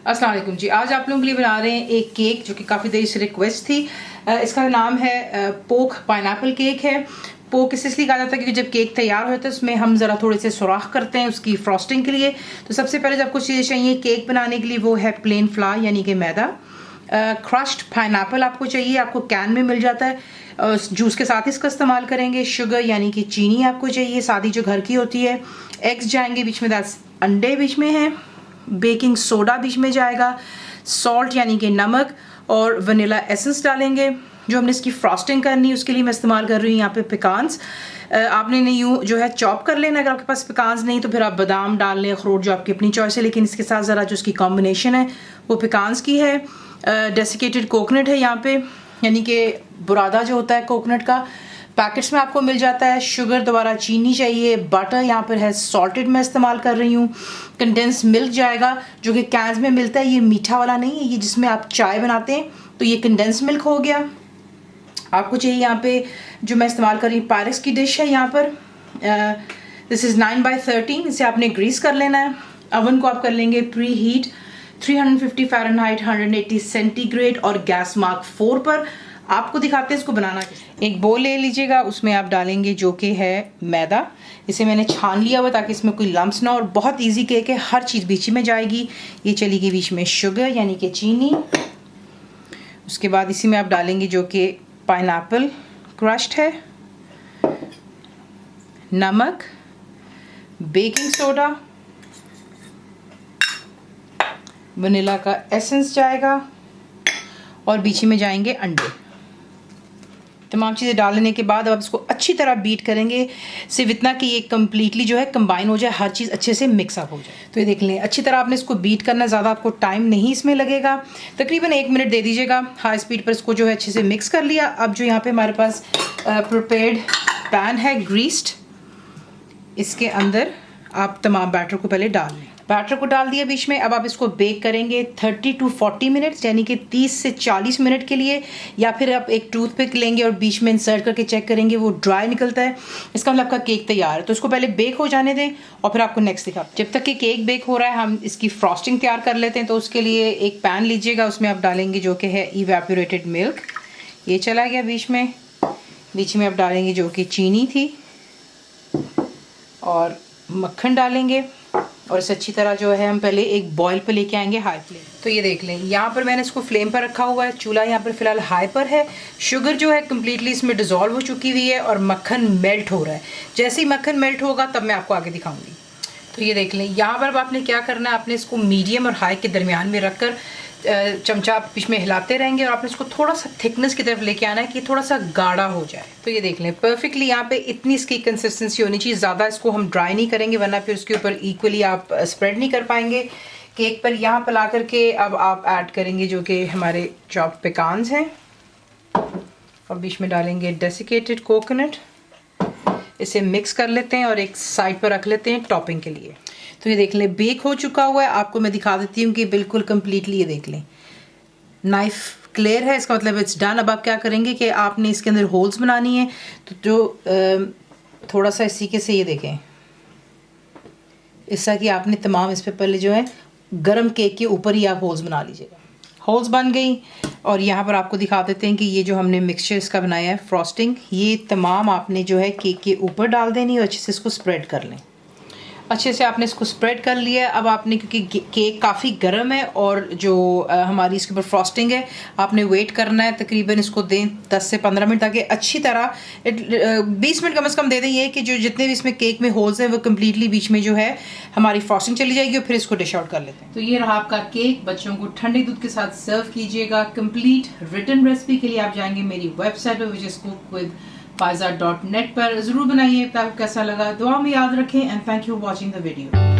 अस्सलाम वालेकुम जी। आज आप लोगों के लिए बना रहे हैं एक केक जो कि काफ़ी देर से रिक्वेस्ट थी। इसका नाम है पोक पाइनएप्पल केक है। पोक इसलिए कहा जाता है क्योंकि जब केक तैयार होता है उसमें हम ज़रा थोड़े से सुराख करते हैं उसकी फ्रॉस्टिंग के लिए। तो सबसे पहले जब कुछ चीज़ें चाहिए केक बनाने के लिए वो है प्लेन फ्लावर यानी कि मैदा, क्रश्ड पाइनएप्पल आपको चाहिए, आपको कैन में मिल जाता है, जूस के साथ इसका इस्तेमाल करेंगे। शुगर यानी कि चीनी आपको चाहिए सादी जो घर की होती है। एग्स जाएंगे बीच में, 10 अंडे बीच में हैं। बेकिंग सोडा बीच में जाएगा। सॉल्ट यानी कि नमक और वनीला एसेंस डालेंगे। जो हमने इसकी फ्रॉस्टिंग करनी है उसके लिए मैं इस्तेमाल कर रही हूँ यहाँ पे पिकान्स। आपने नहीं यूँ जो है चॉप कर लेना, अगर आपके पास पिकान्स नहीं तो फिर आप बादाम डाल लें, अखरोट जो आपकी अपनी चॉइस है, लेकिन इसके साथ ज़रा जो इसकी कॉम्बिनेशन है वो पिकान्स की है। डेसिकेटेड कोकोनट है यहाँ पे, यानी कि बुरादा जो होता है कोकोनट का, पैकेट्स में आपको मिल जाता है। शुगर, दोबारा चीनी चाहिए। बटर यहाँ पर है सॉल्टेड मैं इस्तेमाल कर रही हूँ। कंडेंस मिल्क जाएगा जो कि कैंस में मिलता है, ये मीठा वाला नहीं है, ये जिसमें आप चाय बनाते हैं, तो ये कंडेंस मिल्क हो गया। आपको चाहिए यहाँ पे जो मैं इस्तेमाल कर रही हूँ पायरेक्स की डिश है यहाँ पर, दिस इज़ 9x13। इसे आपने ग्रीस कर लेना है। अवन को आप कर लेंगे प्री हीट 350 फ़ारेनहाइट 180 सेंटीग्रेड और गैस मार्क 4 पर। आपको दिखाते हैं इसको बनाना। एक बोल ले लीजिएगा, उसमें आप डालेंगे जो कि है मैदा। इसे मैंने छान लिया हुआ ताकि इसमें कोई लम्स ना हो, और बहुत इजी केक है, हर चीज़ बीच में जाएगी। ये चलेगी बीच में शुगर यानी कि चीनी। उसके बाद इसी में आप डालेंगे जो कि पाइनएप्पल क्रश्ड है, नमक, बेकिंग सोडा, वनीला का एसेंस जाएगा और बीच में जाएंगे अंडे। तमाम चीज़ें डालने के बाद अब आप इसको अच्छी तरह बीट करेंगे, सिर्फ इतना कि ये कम्प्लीटली जो है कंबाइन हो जाए, हर चीज़ अच्छे से मिक्स अप हो जाए। तो ये देख लें, अच्छी तरह आपने इसको बीट करना, ज़्यादा आपको टाइम नहीं इसमें लगेगा, तकरीबन 1 मिनट दे दीजिएगा। हाई स्पीड पर इसको जो है अच्छे से मिक्स कर लिया। अब जो यहाँ पे हमारे पास प्रिपेयर्ड पैन है ग्रीस्ड, इसके अंदर आप तमाम बैटर को पहले डाल लें। बैटर को डाल दिया बीच में। अब आप इसको बेक करेंगे 30 to 40 मिनट्स, यानी कि 30 से 40 मिनट के लिए, या फिर आप एक टूथपिक लेंगे और बीच में इंसर्ट करके चेक करेंगे वो ड्राई निकलता है, इसका मतलब आपका केक तैयार है। तो इसको पहले बेक हो जाने दें और फिर आपको नेक्स्ट दिखाते हैं। जब तक कि केक बेक हो रहा है हम इसकी फ्रॉस्टिंग तैयार कर लेते हैं। तो उसके लिए एक पैन लीजिएगा, उसमें आप डालेंगे जो कि है इवेपोरेटेड मिल्क, ये चला गया बीच में आप डालेंगे जो कि चीनी थी, और मक्खन डालेंगे, और इसे अच्छी तरह जो है हम पहले एक बॉयल पे लेके आएंगे हाई फ्लेम। तो ये देख लें, यहाँ पर मैंने इसको फ्लेम पर रखा हुआ है, चूल्हा यहाँ पर फिलहाल हाई पर है। शुगर जो है कम्प्लीटली इसमें डिज़ोल्व हो चुकी हुई है और मक्खन मेल्ट हो रहा है। जैसे ही मक्खन मेल्ट होगा तब मैं आपको आगे दिखाऊंगी। तो ये देख लें, यहाँ पर आपने क्या करना है, आपने इसको मीडियम और हाई के दरमियान में रख कर चमचा बीच में हिलाते रहेंगे, और आपने इसको थोड़ा सा थिकनेस की तरफ लेके आना है कि थोड़ा सा गाढ़ा हो जाए। तो ये देख लें परफेक्टली यहाँ पे इतनी इसकी कंसिस्टेंसी होनी चाहिए। ज़्यादा इसको हम ड्राई नहीं करेंगे वरना फिर उसके ऊपर इक्वली आप स्प्रेड नहीं कर पाएंगे केक पर। यहाँ पर ला करके अब आप ऐड करेंगे जो कि हमारे चॉप पेकान्स हैं, और बीच में डालेंगे डेसिकेटेड कोकोनट। इसे मिक्स कर लेते हैं और एक साइड पर रख लेते हैं टॉपिंग के लिए। तो ये देख लें बेक हो चुका हुआ है। आपको मैं दिखा देती हूँ कि बिल्कुल कम्प्लीटली, ये देख लें नाइफ क्लियर है, इसका मतलब इट्स डन। अब आप क्या करेंगे कि आपने इसके अंदर होल्स बनानी है, तो जो थोड़ा सा इसी के से ये देखें, इसका कि आपने तमाम इस पे पहले जो है गरम केक के ऊपर ही आप होल्स बना लीजिएगा। होल्स बन गई, और यहाँ पर आपको दिखा देते हैं कि ये जो हमने मिक्सचर इसका बनाया है फ्रॉस्टिंग, ये तमाम आपने जो है केक के ऊपर डाल देनी और अच्छे से इसको स्प्रेड कर लें। अच्छे से आपने इसको स्प्रेड कर लिया। अब आपने, क्योंकि केक काफ़ी गर्म है और जो हमारी इसके ऊपर फ्रॉस्टिंग है, आपने वेट करना है, तकरीबन इसको दें 10 से 15 मिनट, ताकि अच्छी तरह 20 मिनट कम से कम दे दें, ये कि जो जितने भी इसमें केक में होल्स हैं वो कम्प्लीटली बीच में जो है हमारी फ्रॉस्टिंग चली जाएगी, और फिर इसको डिश आउट कर लेते हैं। तो ये रहा आपका केक, बच्चों को ठंडे दूध के साथ सर्व कीजिएगा। कंप्लीट रिटन रेसिपी के लिए आप जाएंगे मेरी वेबसाइट पर, विच इज़ cookWithFaiza.net पर। ज़रूर बनाइए, आपको कैसा लगा दुआ में याद रखें, and thank you for watching the video.